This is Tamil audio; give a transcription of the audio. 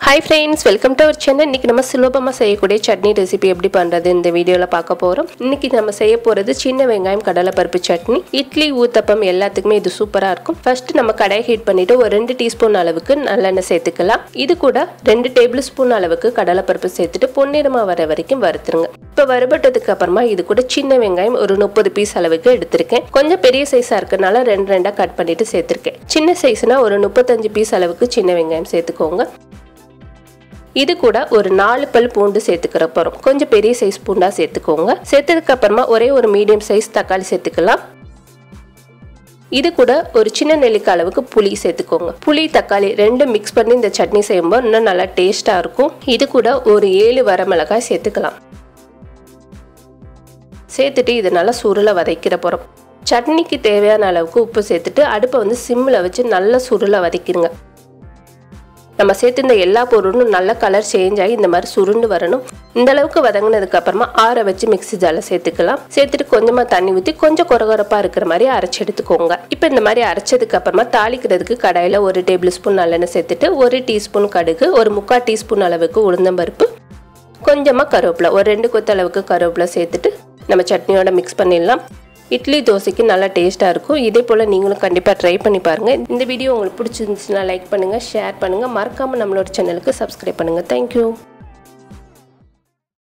Hi friends, welcome to our channel. இன்னைக்கு நம்ம சுலபமா செய்யக்கூடிய சட்னி ரெசிபி எப்படி பண்றது இந்த வீடியோல பார்க்க போறோம். இன்னைக்கு நம்ம செய்ய போறது சின்ன வெங்காயம் கடலை பருப்பு சட்னி. இட்லி ஊத்தப்பம் எல்லாத்துக்குமே இது சூப்பரா இருக்கும். ஃபர்ஸ்ட் நம்ம கடாய் ஹீட் பண்ணிட்டு ஒரு 2 டீஸ்பூன் அளவுக்கு நல்லெண்ணெய் சேர்த்துக்கலாம். இது கூட 2 டேபிள்ஸ்பூன் அளவுக்கு கடலை பருப்பு சேர்த்துட்டு பொன்னிறமா வர வரைக்கும் வறுத்துருங்க. இப்போ வறுபட்டதுக்கு அப்புறமா இது கூட சின்ன வெங்காயம் ஒரு 30 பீஸ் அளவுக்கு எடுத்துர்க்கேன். கொஞ்சம் பெரிய சைஸா இருக்கனால ரெண்டா கட் பண்ணிட்டு சேர்த்திருக்கேன். சின்ன சைஸ்னா ஒரு 35 பீஸ் அளவுக்கு சின்ன வெங்காயம் சேர்த்துக்கோங்க. இது கூட ஒரு 4 பல் பூண்டு சேர்த்துக்கற போறோம். கொஞ்சம் பெரிய சைஸ் பூண்டா சேர்த்துக்கோங்க. சேர்த்ததுக்கு அப்புறமா ஒரே ஒரு மீடியம் சைஸ் தக்காளி சேர்த்துக்கலாம். இது கூட ஒரு சின்ன நெல்லிக்காய் அளவுக்கு புளி சேர்த்துக்கோங்க. புளி தக்காளி ரெண்டும் மிக்ஸ் பண்ணி இந்த சட்னி செய்யும்போது இன்னும் நல்லா டேஸ்டா இருக்கும். இது கூட ஒரு 7 வரமிளகாய் சேர்த்துக்கலாம். சேர்த்துட்டு இது நல்லா சுருள வதக்கிற போறோம். சட்னிக்கு தேவையான அளவுக்கு உப்பு சேர்த்துட்டு அடுப்பை வந்து சிம்ல வச்சு நல்லா சுருள வதக்கிடுங்க. நம்ம சேர்த்து எல்லா பொருளும் நல்ல கலர் சேஞ்ச் ஆகி இந்த மாதிரி சுருண்டு வரணும். இந்த அளவுக்கு வதங்கினதுக்கு அப்புறமா ஆற வச்சு மிக்ஸி ஜார்ல சேர்த்துக்கலாம். சேர்த்துட்டு கொஞ்சமா தண்ணி ஊற்றி கொஞ்சம் கொரகொரப்பா இருக்கிற மாதிரி அரைச்சு எடுத்துக்கோங்க. இப்போ இந்த மாதிரி அரைச்சதுக்கு அப்புறமா தாளிக்கிறதுக்கு கடாயில 1 டேபிள் ஸ்பூன் நல்லெண்ணெய் சேர்த்துட்டு 1 டீஸ்பூன் கடுகு, ஒரு 3/4 டீஸ்பூன் அளவுக்கு உளுந்தம்பருப்பு, கொஞ்சமா கருவேப்பிலை, ஒரு 2 கொத்து அளவுக்கு கருவேப்பிலை சேர்த்துட்டு நம்ம சட்னியோட மிக்ஸ் பண்ணிடலாம். இட்லி தோசைக்கு நல்லா டேஸ்டா இருக்கும். இதே போல நீங்களும் கண்டிப்பா ட்ரை பண்ணி பாருங்க. இந்த வீடியோ உங்களுக்கு பிடிச்சிருந்துச்சுன்னா லைக் பண்ணுங்க, ஷேர் பண்ணுங்க, மறக்காம நம்மளோட சேனலுக்கு சப்ஸ்கிரைப் பண்ணுங்க. Thank you.